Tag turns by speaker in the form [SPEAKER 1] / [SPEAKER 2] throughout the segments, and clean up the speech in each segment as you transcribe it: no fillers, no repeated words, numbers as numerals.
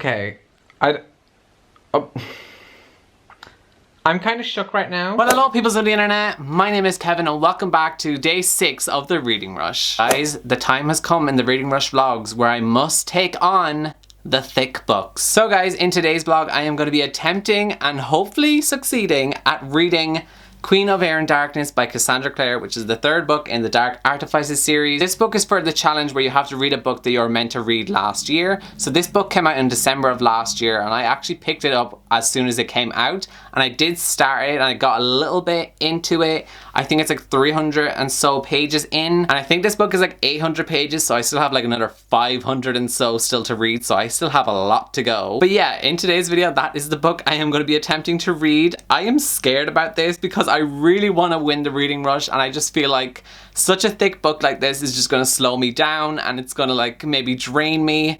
[SPEAKER 1] Okay. Oh. I'm kind of shook right now.
[SPEAKER 2] Well, hello peoples of the internet, my name is Kevin and welcome back to day 6 of the Reading Rush. Guys, the time has come in the Reading Rush vlogs where I must take on the thick books. So guys, in today's vlog I am going to be attempting and hopefully succeeding at reading Queen of Air and Darkness by Cassandra Clare, which is the 3rd book in the Dark Artifices series. This book is for the challenge where you have to read a book that you were meant to read last year. So this book came out in December of last year and I actually picked it up as soon as it came out, and I did start it and I got a little bit into it. I think it's like 300 and so pages in, and I think this book is like 800 pages, so I still have like another 500 and so still to read, so I still have a lot to go. But yeah, in today's video, that is the book I am going to be attempting to read. I am scared about this because I really want to win the Reading Rush, and I just feel like such a thick book like this is just going to slow me down and it's going to like maybe drain me.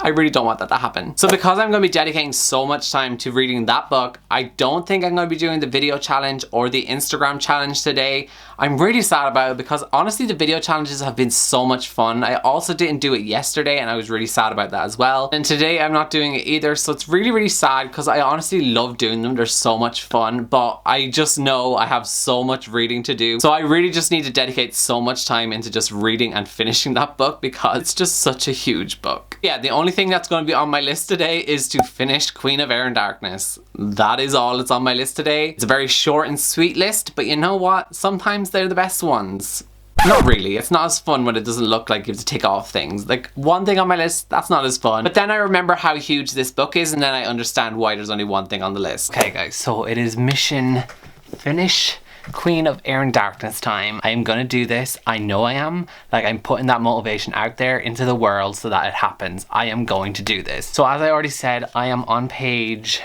[SPEAKER 2] I really don't want that to happen. So because I'm going to be dedicating so much time to reading that book, I don't think I'm going to be doing the video challenge or the Instagram challenge today. I'm really sad about it because honestly the video challenges have been so much fun. I also didn't do it yesterday and I was really sad about that as well. And today I'm not doing it either, so it's really sad because I honestly love doing them. They're so much fun, but I just know I have so much reading to do. So I really just need to dedicate so much time into just reading and finishing that book because it's just such a huge book. Yeah, the only thing that's going to be on my list today is to finish Queen of Air and Darkness. That is all that's on my list today. It's a very short and sweet list, but you know what? Sometimes they're the best ones. Not really. It's not as fun when it doesn't look like you have to tick off things. Like one thing on my list, that's not as fun. But then I remember how huge this book is and then I understand why there's only one thing on the list. Okay guys, so it is mission finish Queen of Air and Darkness time. I am gonna do this. I know I am. Like, I'm putting that motivation out there into the world so that it happens. I am going to do this. So as I already said, I am on page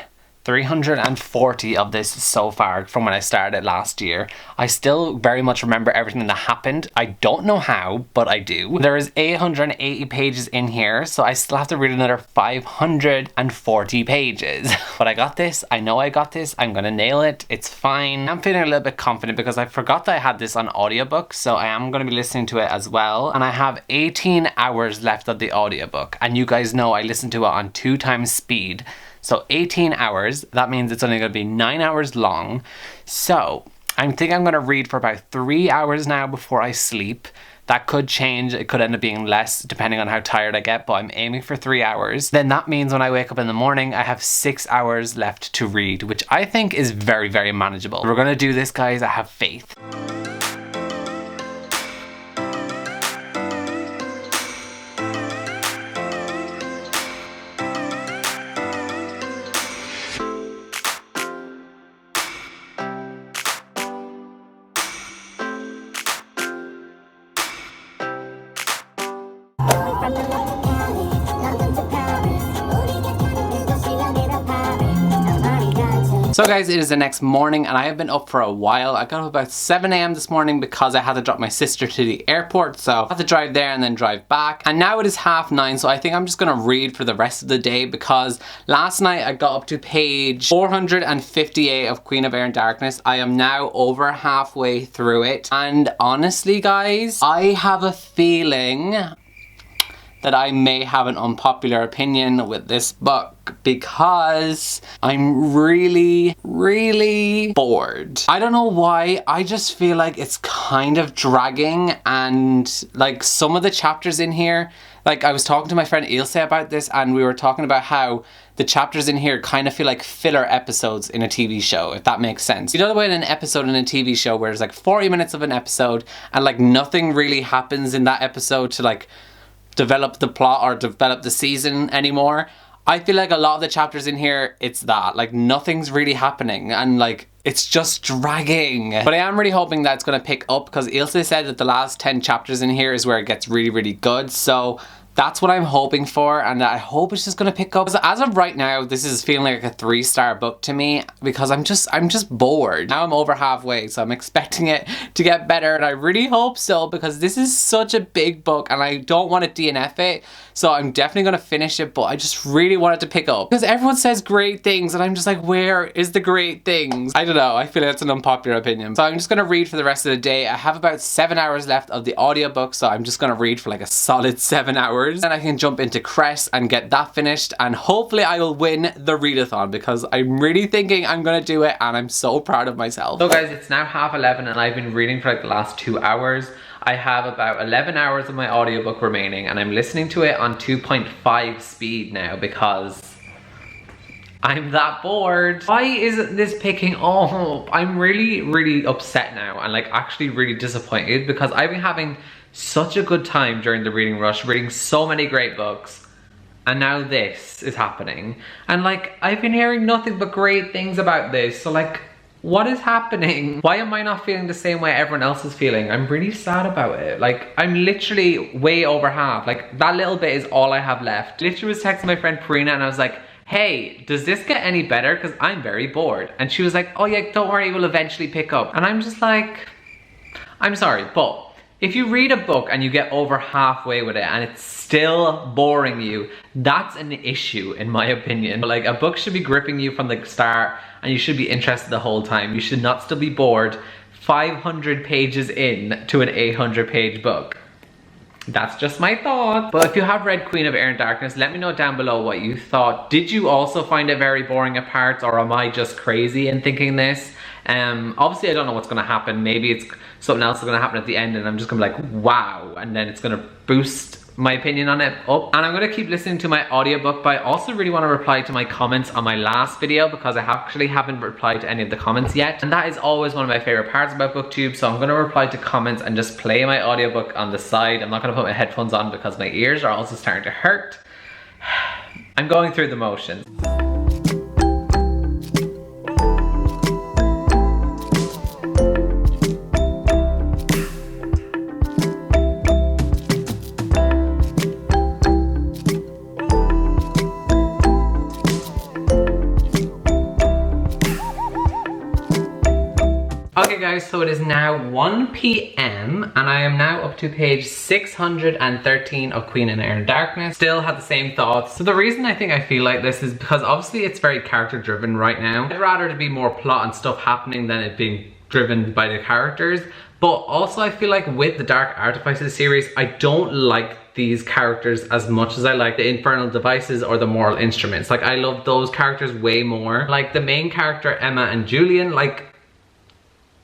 [SPEAKER 2] 340 of this so far from when I started it last year. I still very much remember everything that happened. I don't know how, but I do. There is 880 pages in here, so I still have to read another 540 pages. But I got this. I know I got this. I'm gonna nail it. It's fine. I'm feeling a little bit confident because I forgot that I had this on audiobook, so I am gonna be listening to it as well. And I have 18 hours left of the audiobook, and you guys know I listen to it on 2 times speed. So 18 hours, that means it's only going to be 9 hours long. So I think I'm going to read for about 3 hours now before I sleep. That could change. It could end up being less depending on how tired I get, but I'm aiming for 3 hours. Then that means when I wake up in the morning, I have 6 hours left to read, which I think is very manageable. We're going to do this, guys. I have faith. So guys, it is the next morning and I have been up for a while. I got up about 7 AM this morning because I had to drop my sister to the airport, so I had to drive there and then drive back. And now it is 9:30, so I think I'm just gonna read for the rest of the day because last night I got up to page 458 of Queen of Air and Darkness. I am now over halfway through it, and honestly guys, I have a feeling that I may have an unpopular opinion with this book because I'm really bored. I don't know why, I just feel like it's kind of dragging, and like some of the chapters in here, like I was talking to my friend Ilse about this and we were talking about how the chapters in here kind of feel like filler episodes in a TV show, if that makes sense. You know the way in an episode in a TV show where there's like 40 minutes of an episode and like nothing really happens in that episode to like develop the plot or develop the season anymore? I feel like a lot of the chapters in here, it's that. Like nothing's really happening and like it's just dragging. But I am really hoping that it's going to pick up because Ilse said that the last 10 chapters in here is where it gets really good. So that's what I'm hoping for, and I hope it's just gonna pick up. As of right now, this is feeling like a 3-star book to me because I'm just bored. Now I'm over halfway, so I'm expecting it to get better, and I really hope so because this is such a big book and I don't want to DNF it. So I'm definitely gonna finish it, but I just really want it to pick up because everyone says great things and I'm just like, where is the great things? I don't know, I feel that's an unpopular opinion. So I'm just gonna read for the rest of the day. I have about 7 hours left of the audiobook, so I'm just gonna read for like a solid 7 hours hours. And I can jump into Crest and get that finished. And hopefully I will win the readathon because I'm really thinking I'm going to do it and I'm so proud of myself. So guys, it's now 11:30 and I've been reading for like the last 2 hours. I have about 11 hours of my audiobook remaining and I'm listening to it on 2.5 speed now because I'm that bored. Why isn't this picking up? I'm really upset now and like actually really disappointed because I've been having such a good time during the reading rush, reading so many great books, and now this is happening. And like, I've been hearing nothing but great things about this, so like, what is happening? Why am I not feeling the same way everyone else is feeling? I'm really sad about it. Like, I'm literally way over half. Like, that little bit is all I have left. Literally was texting my friend Karina and I was like, hey, does this get any better? Because I'm very bored. And she was like, oh yeah, don't worry, we'll eventually pick up. And I'm just like, I'm sorry, but if you read a book and you get over halfway with it and it's still boring you, that's an issue in my opinion. Like, a book should be gripping you from the start and you should be interested the whole time. You should not still be bored 500 pages in to an 800-page book. That's just my thought. But if you have read Queen of Air and Darkness, let me know down below what you thought. Did you also find it very boring at parts, or am I just crazy in thinking this? Obviously I don't know what's gonna happen. Maybe it's something else is gonna happen at the end and I'm just gonna be like, wow, and then it's gonna boost my opinion on it up. And I'm gonna keep listening to my audiobook, but I also really want to reply to my comments on my last video because I actually haven't replied to any of the comments yet. And that is always one of my favorite parts about BookTube. So I'm gonna reply to comments and just play my audiobook on the side. I'm not gonna put my headphones on because my ears are also starting to hurt. I'm going through the motions. Okay guys, so it is now 1 p.m. and I am now up to page 613 of Queen and Air and Darkness. Still had the same thoughts. So the reason I think I feel like this is because obviously it's very character driven right now. I'd rather it be more plot and stuff happening than it being driven by the characters. But also I feel like with the Dark Artifices series, I don't like these characters as much as I like the Infernal Devices or the Moral Instruments. Like, I love those characters way more. Like the main character, Emma and Julian, like,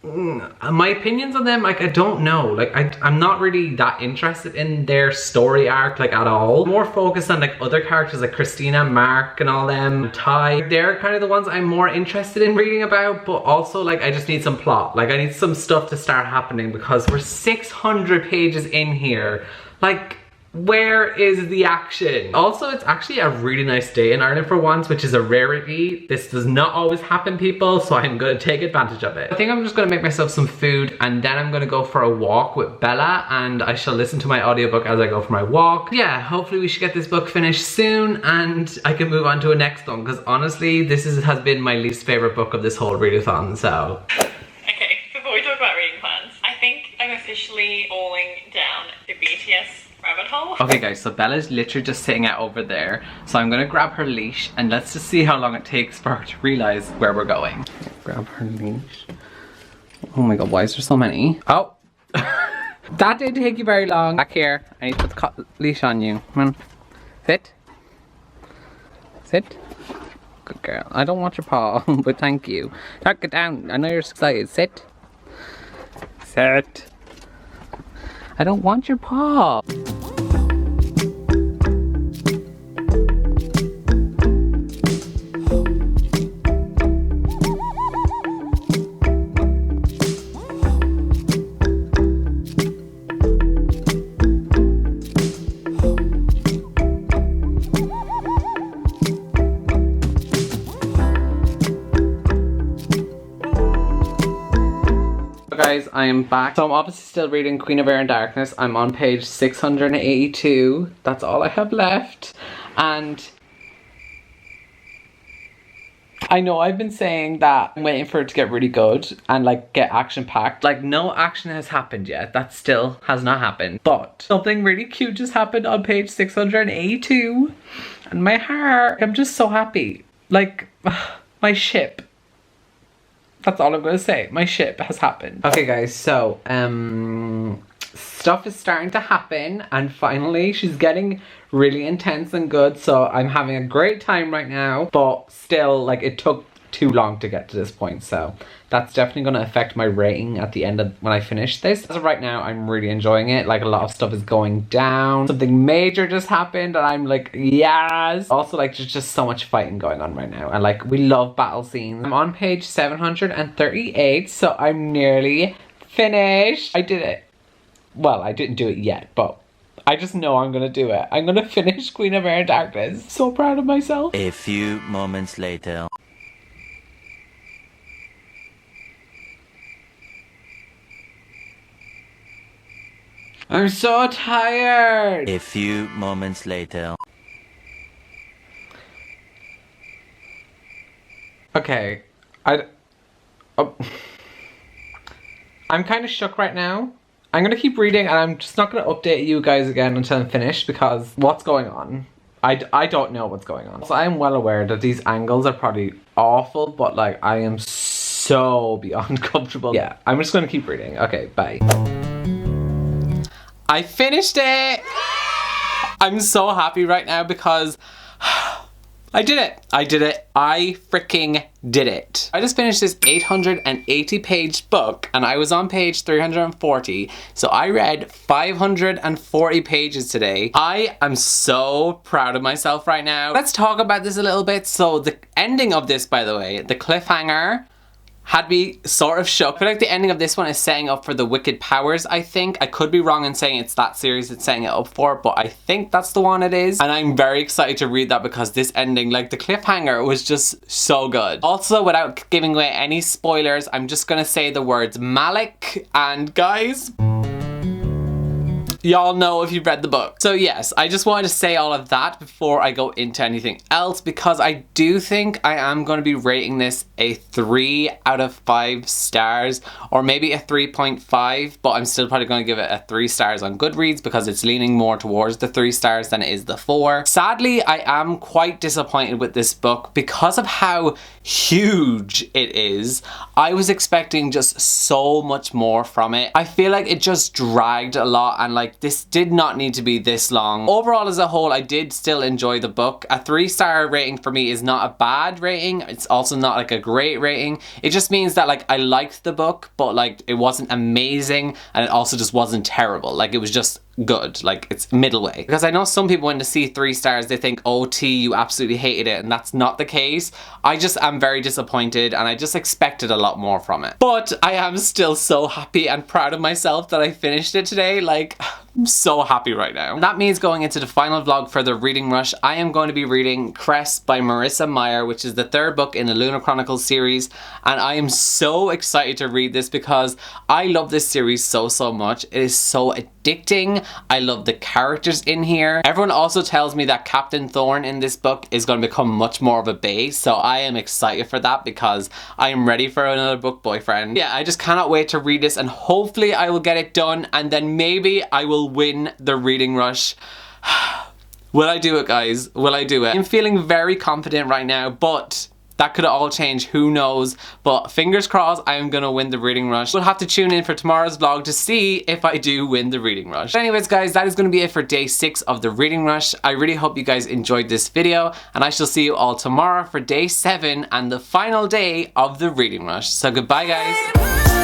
[SPEAKER 2] my opinions on them, like, I don't know. Like, I'm not really that interested in their story arc, like, at all. More focused on, like, other characters like Christina, Mark, and all them, Ty. They're kind of the ones I'm more interested in reading about, but also, like, I just need some plot. Like, I need some stuff to start happening because we're 600 pages in here. Like, where is the action? Also, it's actually a really nice day in Ireland for once, which is a rarity. This does not always happen, people, so I'm gonna take advantage of it. I think I'm just gonna make myself some food and then I'm gonna go for a walk with Bella and I shall listen to my audiobook as I go for my walk. Yeah, hopefully we should get this book finished soon and I can move on to a next one because honestly, this has been my least favorite book of this whole readathon, so.
[SPEAKER 3] Okay, before we talk about reading plans, I think I'm officially falling down the BTS rabbit hole.
[SPEAKER 2] Okay guys, so Bella's literally just sitting out over there. So I'm gonna grab her leash and let's just see how long it takes for her to realize where we're going. Grab her leash. Oh my god, why is there so many? Oh! That didn't take you very long. Back here, I need to put the leash on you. Come on. Sit. Sit. Good girl. I don't want your paw, but thank you. Now get down. I know you're excited. Sit. Sit. I don't want your paw. Guys, I am back. So I'm obviously still reading Queen of Air and Darkness. I'm on page 682. That's all I have left. And I know I've been saying that I'm waiting for it to get really good and like get action packed. Like, no action has happened yet. That still has not happened. But something really cute just happened on page 682. And my heart, I'm just so happy. Like, my ship. That's all I'm gonna say. My ship has happened. Okay guys, so
[SPEAKER 1] stuff is starting to happen, and finally she's getting really intense and good, so I'm having a great time right now, but still, like, it took too long to get to this point, so that's definitely going to affect my rating at the end of when I finish this. As of right now, I'm really enjoying it. Like, a lot of stuff is going down. Something major just happened and I'm like, yes. Also, like, there's just so much fighting going on right now, and like, we love battle scenes. I'm on page 738, so I'm nearly finished. I did it. Well, I didn't do it yet, but I just know I'm gonna do it. I'm gonna finish Queen of Air and Darkness. So proud of myself.
[SPEAKER 4] A few moments later.
[SPEAKER 1] I'm so tired.
[SPEAKER 4] A few moments later.
[SPEAKER 1] Okay, I'm kind of shook right now. I'm gonna keep reading, and I'm just not gonna update you guys again until I'm finished, because what's going on? I don't know what's going on. So I am well aware that these angles are probably awful, but like, I am so beyond comfortable. Yeah, I'm just gonna keep reading. Okay, bye.
[SPEAKER 2] I finished it! I'm so happy right now because I did it. I did it. I freaking did it. I just finished this 880 page book and I was on page 340. So I read 540 pages today. I am so proud of myself right now. Let's talk about this a little bit. So the ending of this, by the way, the cliffhanger, had me sort of shook. I feel like the ending of this one is setting up for the Wicked Powers, I think. I could be wrong in saying it's that series it's setting it up for, but I think that's the one it is. And I'm very excited to read that because this ending, like the cliffhanger, was just so good. Also, without giving away any spoilers, I'm just gonna say the words Malik, and guys, y'all know if you've read the book. So yes, I just wanted to say all of that before I go into anything else, because I do think I am going to be rating this a 3 out of 5 stars, or maybe a 3.5, but I'm still probably going to give it a 3 stars on Goodreads because it's leaning more towards the 3 stars than it is the 4. Sadly, I am quite disappointed with this book because of how huge it is. I was expecting just so much more from it. I feel like it just dragged a lot, and like, this did not need to be this long. Overall, as a whole, I did still enjoy the book. A 3-star rating for me is not a bad rating. It's also not like a great rating. It just means that like, I liked the book, but like, it wasn't amazing, and it also just wasn't terrible. Like, it was just good. Like, it's middle way. Because I know some people, when they see 3 stars, they think, oh T, you absolutely hated it, and that's not the case. I just am very disappointed, and I just expected a lot more from it. But I am still so happy and proud of myself that I finished it today. Like, I'm so happy right now. And that means going into the final vlog for the reading rush, I am going to be reading Crest by Marissa Meyer, which is the 3rd book in the Lunar Chronicles series, and I am so excited to read this because I love this series so much. It is so addicting. I love the characters in here. Everyone also tells me that Captain Thorn in this book is going to become much more of a bae, so I am excited for that because I am ready for another book boyfriend. Yeah, I just cannot wait to read this, and hopefully I will get it done, and then maybe I will win the reading rush. Will I do it, guys? Will I do it? I'm feeling very confident right now, but that could all change, who knows, but fingers crossed I am gonna win the reading rush. We'll have to tune in for tomorrow's vlog to see if I do win the reading rush. But anyways guys, that is gonna be it for day 6 of the reading rush. I really hope you guys enjoyed this video, and I shall see you all tomorrow for day 7 and the final day of the reading rush. So goodbye guys.